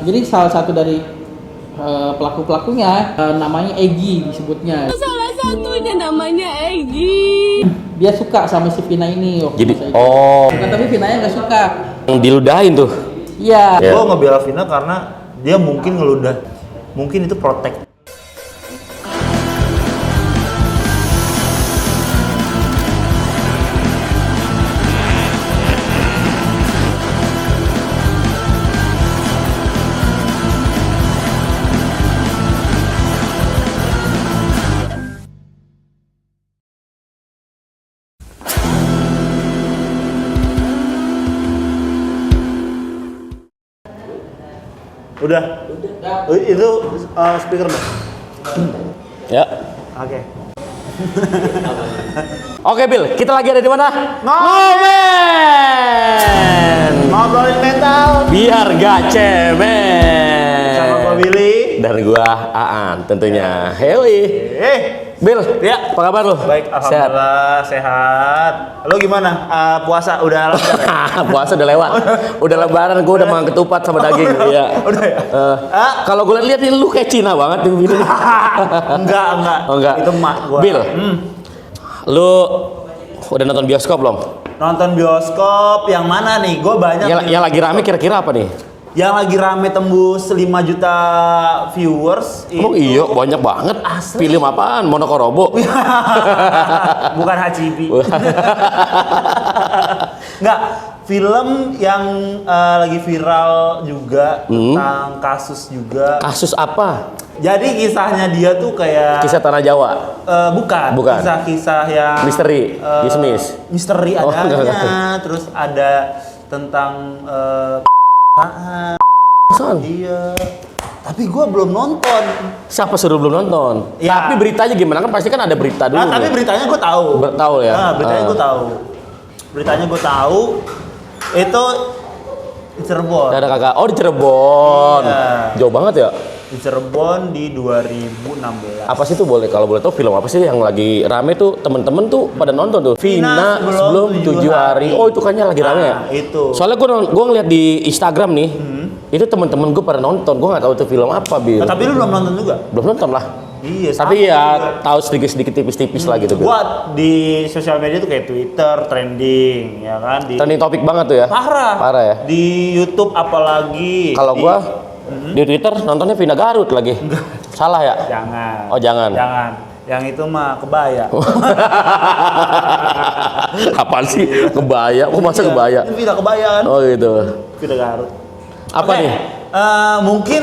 Jadi salah satu dari pelaku-pelakunya namanya Egi disebutnya. Salah satunya namanya Egi. Dia suka sama si Vina ini. Jadi Bukan, tapi Vinanya nggak suka. yang diludahin tuh. Iya. Ya. Gue ngebela Vina karena dia mungkin ngeludah, mungkin itu protek. Udah. Itu speaker Bang. Ya. Oke. Oke, Bill, kita lagi ada di mana? Ngomen. Ngobrolin mental Biar gak cemen. sama gua Billy Dan gua Aan tentunya. Hei. Bill, Ya. apa kabar lu? Baik, Sehat. alhamdulillah sehat. Lo gimana? Puasa udah lancar ya? Puasa udah lewat. Udah lebaran gua udah makan ketupat sama daging. Iya. Udah ya? Kalau gue lihat nih lu kayak Cina banget nih begini. Enggak. Oh, enggak. Itu emak gua. Bill. Lu udah nonton bioskop belum? Nonton bioskop yang mana nih? Gue banyak nih. Yang lagi rame kira-kira apa nih? Yang lagi rame tembus 5 juta viewers. Emang iya banyak banget. Asli. Film apaan? Monokorobo. Bukan Hachibi. Enggak, film yang lagi viral juga tentang kasus juga. Kasus apa? Jadi kisahnya dia tuh kayak Kisah Tanah Jawa. bukan. Bukan. Kisah-kisah yang Misteri, bisnis. Misteri Oh, adanya, enggak. terus ada tentang Son, iya. Tapi gue belum nonton. siapa suruh belum nonton? Ya. Tapi beritanya gimana? Kan pasti kan ada berita dulu. Nah, tapi nih. beritanya gue tahu. Tahu ya? Nah, beritanya gue tahu. Beritanya gue tahu. Itu di Cirebon. Ada kakak. Oh di Cirebon. Iya. Jauh banget ya? Di Cirebon di 2016. Apa sih tuh boleh kalau boleh tahu film apa sih yang lagi rame tuh temen-temen tuh pada nonton tuh? Vina sebelum 7 hari. Oh itu kayaknya lagi rame ya? Nah, itu. Soalnya gue ngeliat di Instagram nih, itu temen-temen gue pada nonton. Gue nggak tahu itu film apa Bil. Nah, tapi lu belum nonton juga? Belum nonton lah. Iya. Tapi sama ya juga. tahu sedikit-sedikit tipis-tipis lah gitu Bil. Gua di sosial media tuh kayak Twitter trending, ya kan? Di Trending topik banget tuh ya. parah. Parah ya. Di YouTube apalagi. Kalau Di- gue di Twitter nontonnya Vina Garut lagi. Salah ya? Jangan. Oh jangan. Jangan. Yang itu mah kebaya. Apaan sih? Kebaya? Oh masa kebaya? Itu tidak kebaya kan? Oh gitu. Tidak Garut. Apa Oke, nih? Mungkin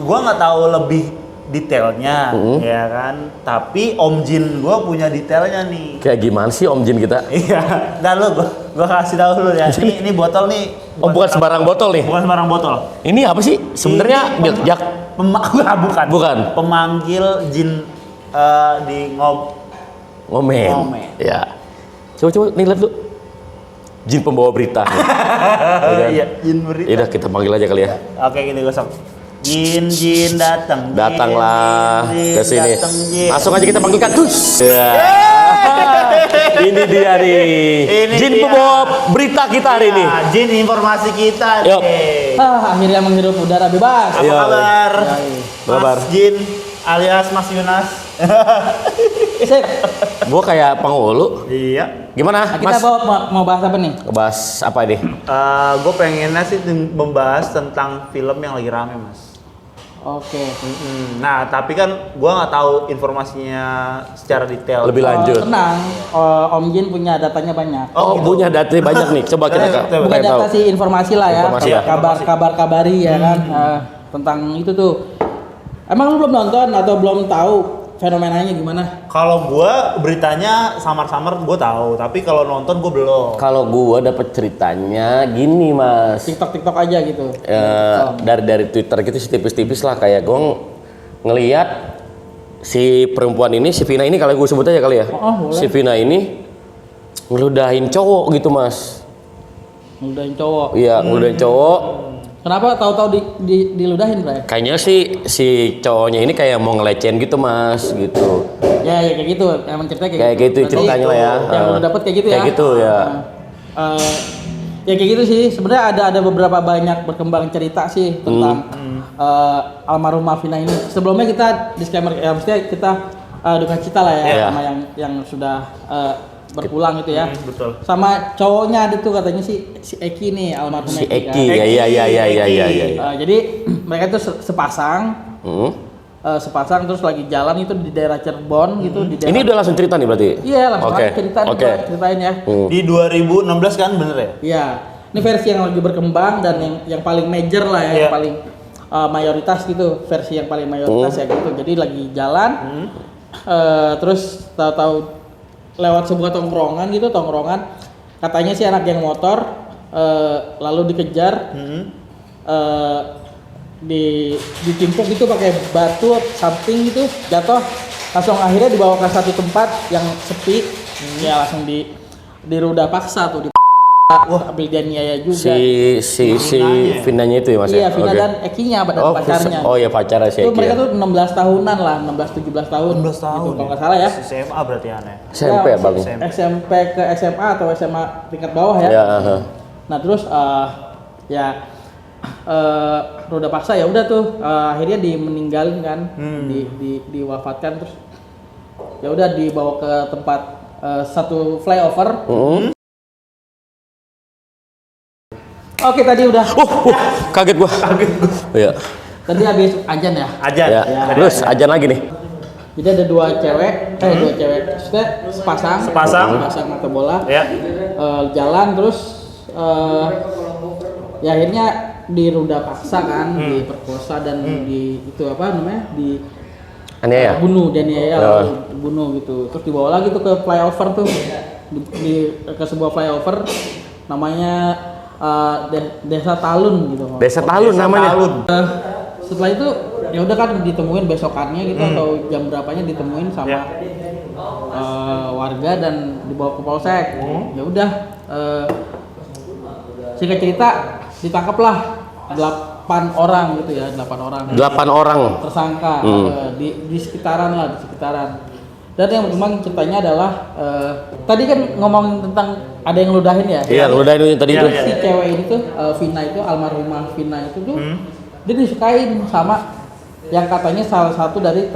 gua nggak tahu lebih detailnya, ya kan? Tapi Om Jin gua punya detailnya nih. Kayak gimana sih Om Jin kita? Iya, dan lu gua kasih tahu dulu ya. Ini botol nih. Oh bukan sembarang botol nih. Bukan sembarang botol. Ini apa sih? Sebenarnya Ini biljak. bukan. Bukan. Pemanggil jin di Ngomen. Ngomen. Ya. Coba nih lihat lu. Jin pembawa berita. Iya, jin berita. Ya udah kita panggil aja kali ya. Oke, gini gosok. Jin datang. Datanglah Jin, ke sini. datang, jin. Langsung aja kita panggilkan. Tus. Ya. Ini dia nih. Ini Jin dia. pembawa berita kita hari ini. Nah, jin informasi kita Yuk. nih. Akhirnya menghirup udara bebas. Apa Iya, kabar? Kabar. Mas Jin alias Mas Yunas. Sip. Gua kayak penghulu. Iya. Gimana, Nah, kita Mas? mau bahas apa nih? Ngebahas apa ini? Gue pengennya sih membahas tentang film yang lagi rame, Mas. Oke. Nah, tapi kan gue nggak tahu informasinya secara detail. Lebih lanjut. Tenang, Om Jin punya datanya banyak. Oh, gitu. punya data banyak nih. Coba kita Coba. Bukan pengen tahu. data sih, informasi lah ya. Informasi ya. Kabar-kabari ya kan tentang itu tuh. Emang lu belum nonton atau belum tahu fenomenanya gimana? Kalau gue beritanya samar-samar gue tahu, tapi kalau nonton gue belum. Kalau gua dapet ceritanya gini, Mas. TikTok aja gitu. Dari Twitter gitu sih tipis-tipis lah, kayak gua ngelihat si perempuan ini, si Vina ini, kalau gue sebut aja kali ya. Oh, boleh. Si Vina ini ngeludahin cowok gitu, Mas. Ngeludahin cowok. Iya, ngeludahin cowok. Kenapa tahu-tahu diludahin, Bray? Kayaknya sih si cowoknya ini kayak mau ngelecehin gitu, Mas, gitu. Ya kayak gitu. Emang ceritanya Kayak gitu Berarti ceritanya lah ya. Yang lu dapet kayak gitu ya. Kayak gitu ya. Ya kayak gitu sih. Sebenarnya ada beberapa banyak berkembang cerita sih tentang almarhumah Vina ini. Sebelumnya kita disclaimer, ya maksudnya kita duka cita lah ya Iya. sama yang sudah berpulang itu ya. Betul. Sama cowoknya ada tuh katanya si Eki nih, almarhum Si Eki. Eki, Kan. iya. Jadi mereka tuh sepasang, Hmm. sepasang terus lagi jalan itu di daerah Cirebon gitu. Di daerah, Ini udah langsung cerita nih berarti? Iya langsung Oke. aja cerita nih, Oke. gua ceritain ya. Di 2016 kan bener ya? Iya, ini versi yang lagi berkembang dan yang paling major lah ya, Iya. yang paling mayoritas gitu, versi yang paling mayoritas ya gitu. Jadi lagi jalan, terus tahu-tahu lewat sebuah tongkrongan gitu, katanya sih anak geng motor, lalu dikejar, ditimpuk gitu pakai batu samping gitu, jatuh, langsung akhirnya dibawa ke satu tempat yang sepi, ya langsung diruda paksa tuh, ambil dia niaya juga. Si Vinanya itu ya Mas? Iya, ya? Vina Oke. dan Ekinya dan pacarnya. Oh ya pacarnya si Itu Eki. mereka Ya. tuh 16 tahunan lah, 16-17 tahun. 16 tahun. Gitu, kalau nggak salah ya. SMA berarti aneh. SMP ya Bang? SMP ke SMA atau SMA tingkat bawah ya. Ya, aha. Nah terus roda paksa ya udah tuh akhirnya meninggalin kan, diwafatkan terus ya udah dibawa ke tempat satu flyover. Oke tadi udah. Kaget gua. Iya. Tadi habis ajan ya. Aja. Ya. Terus ajan lagi nih. Jadi ada dua cewek, maksudnya sepasang mata bola, Ya. jalan terus ya akhirnya diruda paksa kan, diperkosa dan di itu apa namanya Aniaya. bunuh dan ya Ya. bunuh gitu. Terus dibawa lagi tuh ke flyover tuh, ke sebuah flyover namanya Desa Talun gitu. Desa Talun namanya. Setelah itu ya udah kan ditemuin besokannya gitu atau jam berapanya ditemuin sama Ya. warga dan dibawa ke polsek. Ya udah singkat cerita ditangkaplah 8 orang gitu ya, 8 orang 8 orang. tersangka di sekitaran lah, di sekitaran. Dan yang memang ceritanya adalah tadi kan ngomongin tentang ada yang ludahin ya. Iya, udah ini tadi Iya, itu. iya. Si cewek ini tuh Vina itu, almarhumah Vina itu tuh dia disukain sama yang katanya salah satu dari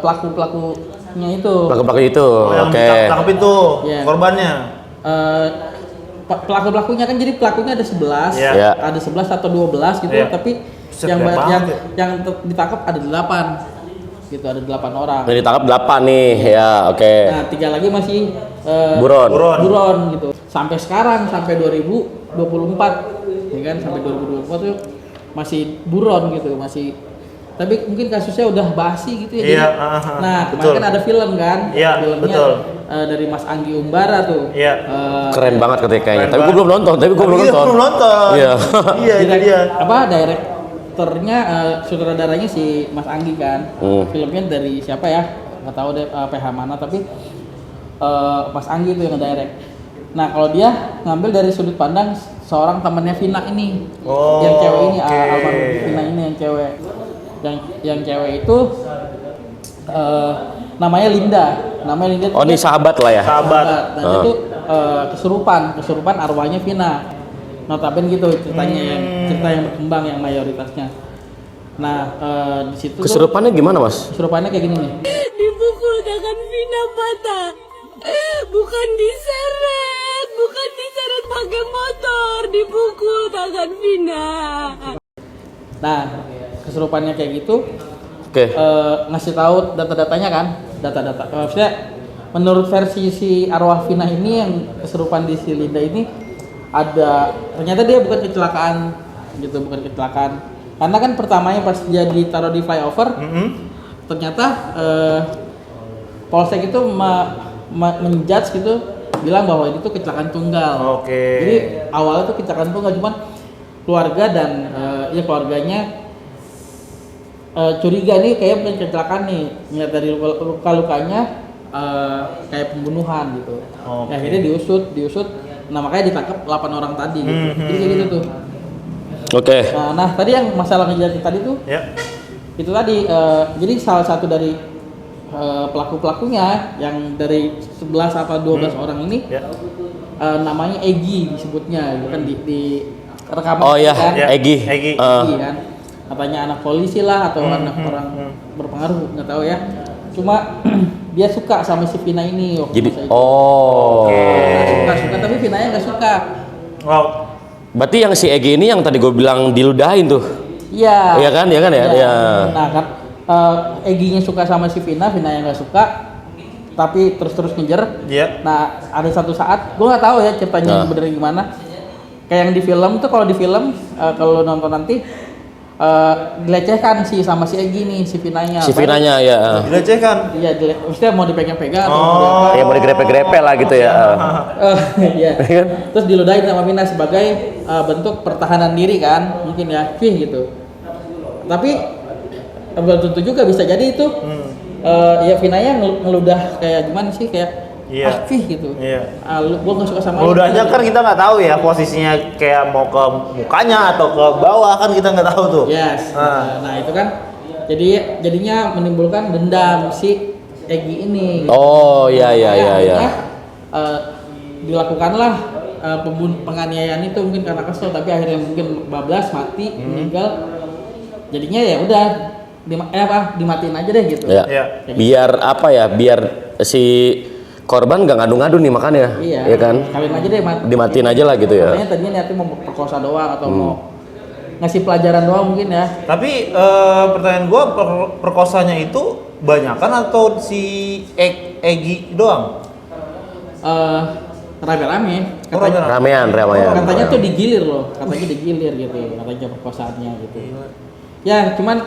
pelaku-pelakunya itu. Pakai itu. Yang Oke. ditangkepin tuh Iya. korbannya. Pelaku-pelakunya kan jadi pelakunya ada 11, Iya. ada 11 atau 12 gitu, Iya. tapi Buset, yang banyak banget ya. yang ditangkap ada 8. Gitu, ada 8 orang. Yang ditangkap 8 nih. Ya, oke. Nah, 3 lagi masih Buron. buron gitu. Sampai sekarang sampai 2024 ya kan, sampai 2024 tuh masih buron gitu, masih tapi mungkin kasusnya udah basi gitu ya. Iya, Jadi, nah, betul. kemarin kan ada film kan? Iya, Filmnya betul. Dari Mas Anggi Umbara tuh. Iya. Keren banget ketika kayaknya. Keren Tapi gua belum nonton, Tapi kita belum nonton. Iya. Iya, itu dia. Direkturnya sutradaranya si Mas Anggi kan. Filmnya dari siapa ya? Nggak tahu deh PH mana, tapi Mas Anggi itu yang ngedirect. Nah, kalau dia ngambil dari sudut pandang seorang temannya Vina ini. Oh, Yang cewek ini, oke. almarhum Vina ini yang cewek. Yang cewek itu namanya Linda. Oh, ini sahabat lah ya. Sahabat. Dan itu kesurupan arwahnya Vina. Notabene gitu ceritanya cerita yang berkembang yang mayoritasnya. Nah, di situ tuh Kesurupannya gimana, Mas? kesurupannya kayak gini nih. Dipukul tangan Vina patah. Bukan diseret pakai motor, dipukul tangan Vina. Nah, kesurupannya kayak gitu. Oke. Ngasih tahu data-datanya kan, data-data. Maksudnya menurut versi si arwah Vina ini yang kesurupan di si Linda ini ada, ternyata dia bukan kecelakaan gitu, bukan kecelakaan. Karena kan pertamanya pas dia ditaruh di flyover, ternyata polsek itu menjudge gitu, bilang bahwa itu tuh kecelakaan tunggal. Oke. Jadi awalnya tuh kecelakaan tunggal, cuman keluarga dan ya keluarganya curiga nih kayak bukan kecelakaan nih, ngeliat dari luka-lukanya kayak pembunuhan gitu. Oke. Nah, akhirnya diusut, nah makanya ditangkap 8 orang tadi gitu. Jadi kayak gitu tuh. Oke. Nah tadi yang masalah kejadian tadi tuh, Ya. itu tadi jadi salah satu dari pelaku-pelakunya yang dari 11 atau 12 orang ini Ya. namanya Egi disebutnya gitu kan di rekaman. Oh iya, kan? Egi. Egi. Egi kan. Katanya anak polisi lah atau anak orang berpengaruh, nggak tahu ya. Cuma dia suka sama si Vina ini waktu Jadi masa itu. oh. Suka tapi Vinanya nggak suka. Wow. Berarti yang si Egi ini yang tadi gue bilang diludahin tuh. Iya. Iya kan? Iya kan ya? Iya. Nah kan Eginya suka sama si Vina yang nggak suka, tapi terus ngejar. Iya. Nah ada satu saat, gue nggak tahu ya ceritanya sebenarnya gimana. Kayak yang di film tuh, kalau di film kalau nonton nanti dilecehkan sih sama si Egi nih, si Vinanya. Si Vinanya ya. Dilecehkan. Iya, maksudnya mau dipegang-pegang atau mau Oh. Ya mau digrepe-grepe lah gitu ya. Iya. Terus diludahin sama Vina sebagai bentuk pertahanan diri kan, mungkin ya, gitu. Tapi belum tentu juga bisa jadi itu. Ya Vinanya ngeludah kayak gimana sih, kayak Iya. gitu. Iya. Gua nggak suka sama lu. Ludahnya kan kita nggak tahu ya posisinya, kayak mau ke mukanya atau ke bawah kan kita nggak tahu tuh. Yes. Nah itu kan jadinya menimbulkan dendam si Egi ini. Oh iya. Akhirnya, dilakukanlah penganiayaan itu mungkin karena kesel, tapi akhirnya mungkin bablas mati, meninggal. Jadinya ya udah dimatiin aja deh gitu. Ya. Iya. Biar apa ya? Biar si korban nggak ngadu-ngadu nih makanya. Iya. Ya kan? Kawin aja deh, Dimatiin aja lah gitu ya. Katanya tadinya niatnya mau perkosa doang atau mau ngasih pelajaran doang mungkin ya. Tapi pertanyaan gua perkosanya itu banyakan atau si Egi doang? Rame-rame. Oh, Ramean. Katanya tuh digilir loh, katanya digilir gitu, katanya perkosaannya gitu. Ya cuman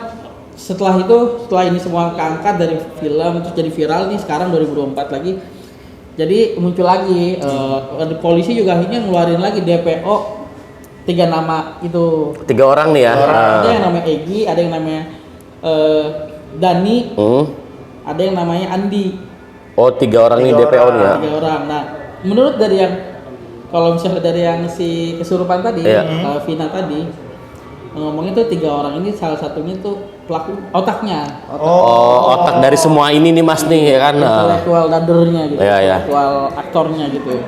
setelah ini semua keangkat dari film terus jadi viral nih sekarang 2024 lagi, jadi muncul lagi polisi juga akhirnya ngeluarin lagi DPO 3 nama itu. 3 orang nih ya. Ada yang namanya Egi, ada yang namanya Dani, ada yang namanya Andi. Oh 3 orang nih DPO nih ya. 3 orang. Nah menurut dari yang, kalau misalnya dari yang si kesurupan tadi, Vina tadi ngomongnya tuh 3 orang ini salah satunya tuh pelaku otaknya. Otak dari semua ini nih mas nih ya kan. Intellectual dadernya gitu, Iya. intellectual aktornya gitu.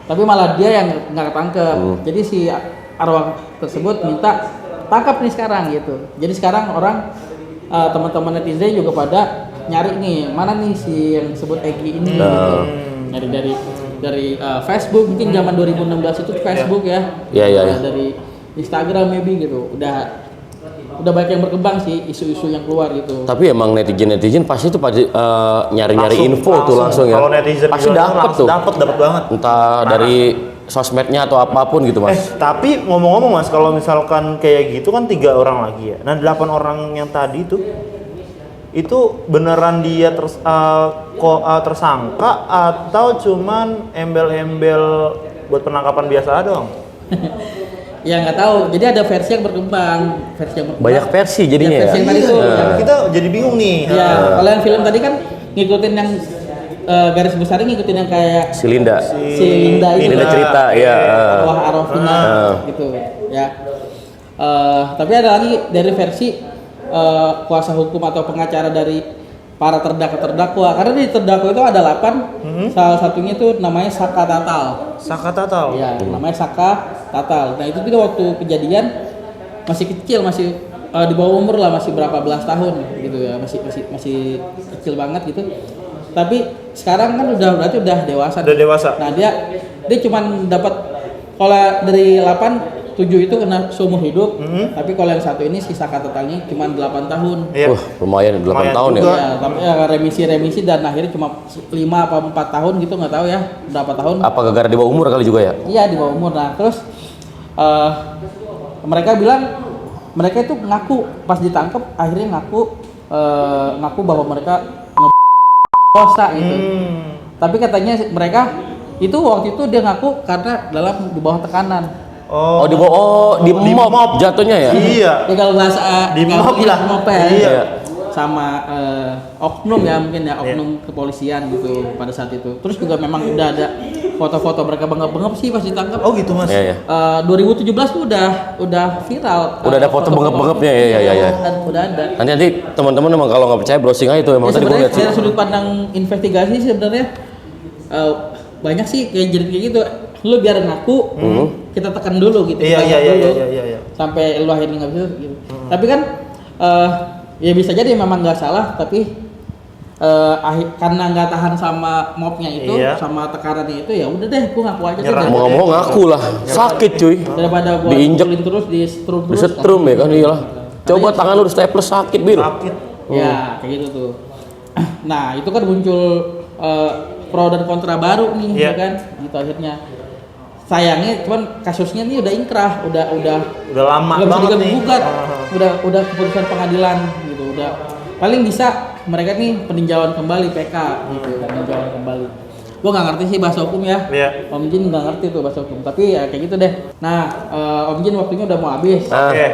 Tapi malah dia yang nggak ketangkep. Jadi si arwah tersebut minta tangkap nih sekarang gitu. Jadi sekarang orang teman-teman netizen juga pada nyari nih mana nih si yang disebut Egi ini gitu. Nyari dari Facebook, mungkin zaman 2016 itu Facebook ya. Iya. Dari Instagram maybe gitu. Udah banyak yang berkembang sih isu-isu yang keluar gitu. Tapi emang netizen pasti tuh nyari-nyari info tuh langsung ya. Kalau netizen pasti dapet tuh. Dapat banget. Entah dari sosmednya atau apapun gitu mas. Tapi ngomong-ngomong mas, kalau misalkan kayak gitu kan 3 orang lagi ya. Nah 8 orang yang tadi itu beneran dia tersangka atau cuman embel-embel buat penangkapan biasa doang? Ya nggak tahu. Jadi ada versi yang berkembang. Banyak versi jadinya ya. Versi yang tadi tuh. Kita jadi bingung nih. Ya, kalau yang film tadi kan ngikutin yang garis besarnya ngikutin yang kayak Si Linda. Linda itu. Linda cerita ya. Wah Arofina gitu ya. Tapi ada lagi dari versi kuasa hukum atau pengacara dari para terdakwa. Karena di terdakwa itu ada 8. Salah satunya itu namanya Saka Tatal. Saka Tatal. Ya, namanya Saka Tatal. Nah, itu juga waktu kejadian masih kecil, masih di bawah umur lah, masih berapa belas tahun gitu ya. Masih kecil banget gitu. Tapi sekarang kan berarti udah dewasa. Udah dewasa. Nah, dia cuman dapat, kalau dari 8 7 itu kena seumur hidup, tapi kalau yang satu ini sisa katatannya cuma 8 tahun. Iya. Lumayan 8 Lumayan tahun juga. ya. Ya, tapi ya remisi dan akhirnya cuma 5 apa 4 tahun gitu, nggak tahu ya berapa tahun. Apa gara-gara di bawah umur kali juga ya? Iya di bawah umur. Nah terus mereka bilang mereka itu ngaku pas ditangkap, akhirnya ngaku bahwa mereka ngekosa gitu. Tapi katanya mereka itu waktu itu dia ngaku karena di bawah tekanan. Oh, di mob jatuhnya ya? Iya. Ya kalau bahasa Di mob lah. Iya. Sama oknum ya mungkin ya, oknum kepolisian gitu pada saat itu. Terus juga memang udah ada foto-foto mereka bengap-bengap sih pas ditangkap. Oh gitu mas. Iya. 2017 tuh udah viral. Udah ada foto bengap-bengapnya ya. Udah ada. Nanti teman-teman emang kalau nggak percaya browsing aja tuh emang Ya, tadi gue sebenarnya lihat sih. dari sudut pandang investigasi sih sebenarnya banyak sih kayak gitu. Lu biar ngaku, kita tekan dulu gitu. Iya, Kita iya, iya, dulu, iya, iya. sampai lu akhirnya nggak bisa gitu. Tapi kan ya bisa jadi memang nggak salah, tapi karena nggak tahan sama mobnya itu, Iya. sama tekanannya itu, ya udah deh, gua ngaku aja deh. Nyerah. daripada- Mau ngomong ngaku lah, sakit cuy. daripada gua Diinjek. pukulin terus, di setrum terus. Disetrum ya kan, iyalah. Coba tangan lu di staples sakit bil. Sakit. Ya, kayak gitu tuh. Nah, itu kan muncul pro dan kontra baru nih, Iya. ya kan? Gitu akhirnya. Sayangnya cuman kasusnya nih udah inkrah, udah Udah lama nggak bisa banget nih. digugat. Udah keputusan pengadilan gitu. Udah paling bisa mereka nih peninjauan kembali PK gitu, peninjauan kembali. Gua nggak ngerti sih bahasa hukum ya. Iya. Om Jin nggak ngerti tuh bahasa hukum, tapi ya kayak gitu deh. Nah, Om Jin waktunya udah mau habis. Ah. Oke.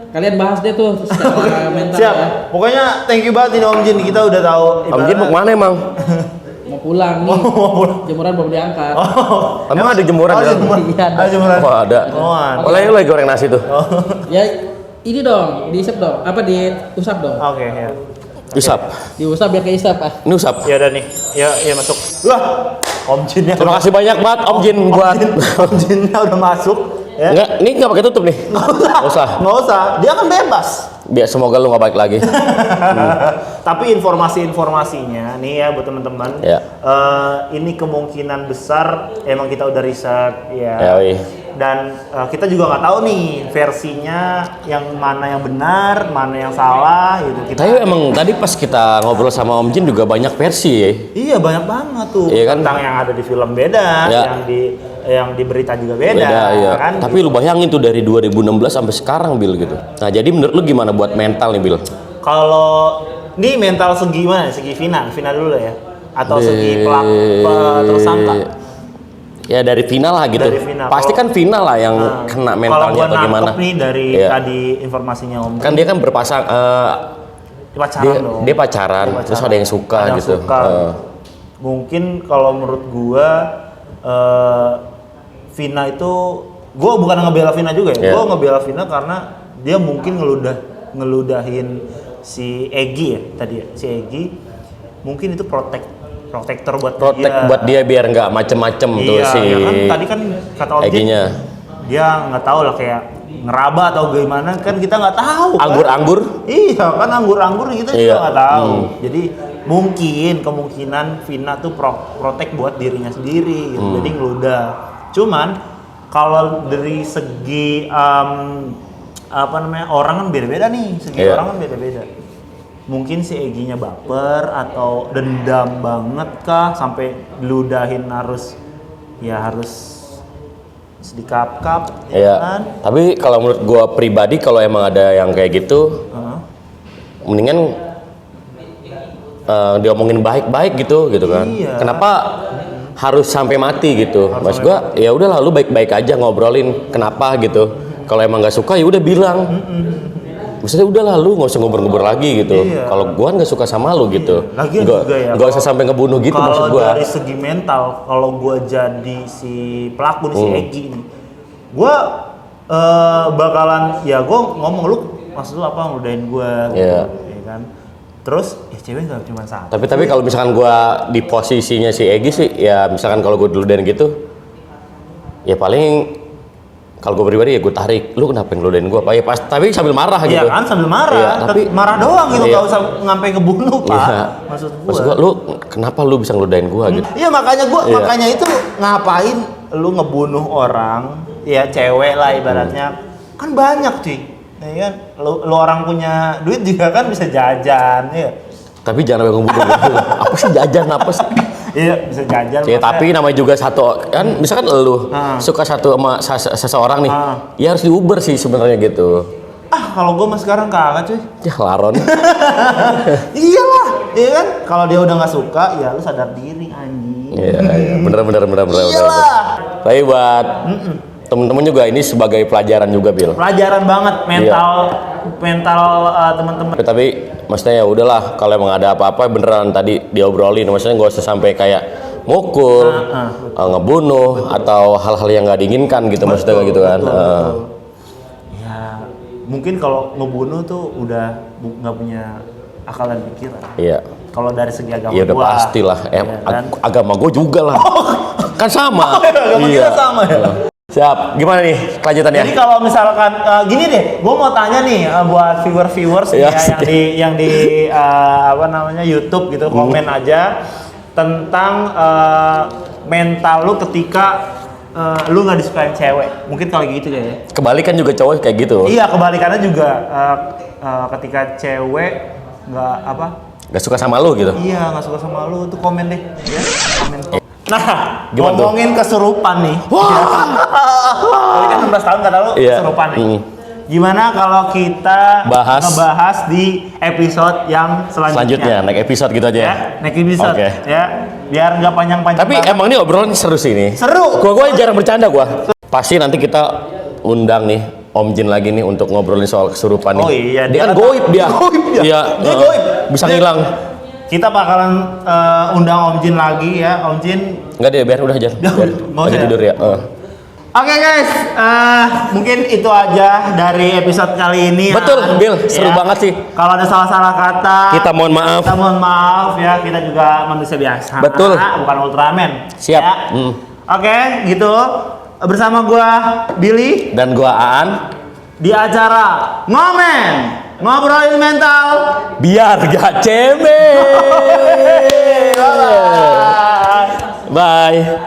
Kalian bahas deh tuh secara mental Siap. ya. Pokoknya thank you banget ini Om Jin. Kita udah tahu. Om Jin mau kemana emang? Mau pulang nih. Jemuran belum diangkat. Emang ada jemuran Oh, ya? jemuran. Iya, ada. Ada jemuran. Oh ada. Oh, ada. Boleh lu lagi goreng nasi tuh. Ya ini dong, diisap dong. Apa diusap dong? Oke, ya. Usap. Diusap biar keisap ah. Ini usap. Ya udah nih. Ya masuk. Wah, Om Jinnya. Terima kasih banyak banget Om Jin buat. Om Jinnya udah masuk. Ya. Enggak, ini nggak pakai tutup nih. Nggak usah. Nggak usah. Dia kan bebas. Biar semoga lu nggak balik lagi. Tapi informasi-informasinya nih ya buat teman-teman. Ya. Ini kemungkinan besar emang kita udah riset ya. Ya, wih. Dan kita juga nggak tahu nih versinya yang mana yang benar, mana yang salah gitu. Tapi emang tadi pas kita ngobrol sama Om Jin juga banyak versi ya. Iya banyak banget tuh. Iya kan? Tentang yang ada di film beda, Ya. yang di berita juga beda, Iya. kan? Tapi lu bayangin tuh dari 2016 sampai sekarang Bil gitu. Nah jadi menurut lu gimana buat mental nih Bil? Kalau ini mental segi mana? Segi Vina dulu ya, atau segi pelaku tersangka? Ya dari final lah gitu. Dari final. Pasti kan final lah yang kena mentalnya Kalau atau gua gimana. nangkep nih dari Iya. tadi informasinya Om. Kan dia kan berpasang pacaran dong. dia pacaran, terus ada yang suka Ada yang gitu. suka. Mungkin kalau menurut gua Vina itu, gua bukan ngebela Vina juga ya. Iya. Gua ngebela Vina karena dia mungkin ngeludahin si Egy ya tadi ya. Si Egy mungkin itu protektor buat dia. Buat dia biar nggak macem-macem tuh Iya, si ya kan tadi kan kata Om Jin, Egy-nya. dia nggak tahu lah kayak ngeraba atau gimana kan kita nggak tahu. Kan? Anggur-anggur. Iya kan anggur-anggur kita Iya. juga nggak tahu. Jadi kemungkinan Vina tuh protek buat dirinya sendiri, gitu. Jadi ngeludah. Cuman kalau dari segi orang kan beda-beda nih, segi Iya. orang kan beda-beda. Mungkin si Egy-nya baper atau dendam banget kah sampai ludahin harus dikap-kap ya Iya. kan? Tapi kalau menurut gua pribadi kalau emang ada yang kayak gitu, Heeh. mendingan diomongin baik-baik gitu kan. Iya. Kenapa harus sampai mati gitu? Mas gua ya udah lalu baik-baik aja ngobrolin kenapa gitu. Kalau emang nggak suka ya udah bilang. Maksudnya udah lalu nggak usah ngobrol-ngobrol lagi gitu. Iya. Kalau gua nggak suka sama lu gitu. Lagian Nggak juga ya, nggak usah sampai ngebunuh gitu maksud Kalau gua. dari segi mental, kalau gua jadi si pelaku nih, si Egy ini, gua bakalan ya gua ngomong lu maksud lu apa ngeludahin gua gitu, Iya. ya kan? Terus ya cewek nggak cuma satu. Tapi kalau misalkan gua di posisinya si Egy sih, ya misalkan kalau gua dulu dan gitu, ya paling kalau gua pribadi ya gua tarik, lu kenapa ngeludahin gua? Ya pas, tapi sambil marah Iya gitu. kan sambil marah, Iya, tapi marah doang gitu, Iya. nggak usah ngampai ngebunuh pak. Iya. Maksud gua. Lu kenapa lu bisa ngeludahin gua gitu? Iya makanya Iya. makanya itu ngapain lu ngebunuh orang, ya cewek lah ibaratnya, kan banyak cuy. Ya kan? Lu orang punya duit juga kan bisa jajan, ya. Tapi jangan sampai ngebunuh gitu. Apa sih jajan apa sih? Iya bisa jajan. Ya, tapi namanya juga satu kan, misalkan lu suka satu sama seseorang nih, ya harus diuber sih sebenarnya gitu. Kalau gua mah sekarang kagak cuy. Ya laron. Iyalah, iya kan? Kalau dia udah nggak suka, ya lu sadar diri anjing. Iya, bener. Iyalah. Tapi buat temen-temen juga ini sebagai pelajaran juga Bil. Pelajaran banget mental teman-teman. Tapi maksudnya ya udahlah kalau emang ada apa-apa beneran tadi diobrolin, maksudnya nggak usah sampai kayak mukul, ngebunuh atau hal-hal yang nggak diinginkan gitu, maksudnya kayak gitu kan. Betul. Ya mungkin kalau ngebunuh tuh udah nggak punya akal dan pikiran. Iya. Kalau dari segi agama Ya udah gua, pastilah. ya kan? Agama gue juga lah. Kan sama. Agama kita sama ya. Siap. Gimana nih kelanjutannya? Jadi kalau misalkan gini deh, gue mau tanya nih buat viewers Ya, yang di apa namanya YouTube gitu, komen aja tentang mental lu ketika lu nggak disukain cewek. Mungkin kalau gitu ya. Kebalikan juga cowok kayak gitu. Iya, kebalikannya juga ketika cewek nggak apa? Gak suka sama lu gitu. Iya, nggak suka sama lu tuh komen deh, ya. Komen. Nah, Gimana ngomongin kesurupan nih. Wah. Kan 16 tahun kata lu Iya. kesurupan nih. Gimana kalau kita Bahas. ngebahas di episode yang Selanjutnya naik episode gitu aja ya. ya, next episode Oke. ya, biar nggak panjang-panjang. Tapi banget. emang ini obrolan seru sih ini. Seru. Gua jarang bercanda gua. Pasti nanti kita undang nih Om Jin lagi nih untuk ngobrolin soal kesurupan nih. Oh iya, dia kan dia goib dia. Goib dia. Iya, Dia goib. Bisa Dia- ngilang. Kita bakalan undang Om Jin lagi ya, Om Jin. Enggak deh, biar udah aja. Biar Mau lagi saya? tidur ya. Oke guys, mungkin itu aja dari episode kali ini. Betul, Bill. Seru banget sih. Kalau ada salah-salah kata, Kita mohon maaf. Kita mohon maaf ya, kita juga manusia biasa. Betul. Bukan Ultraman. Siap. Ya. Oke, gitu. Bersama gua Billy Dan gua Aan, di acara Ngobrolin Mental. biar gak cemeh. Bye. Bye.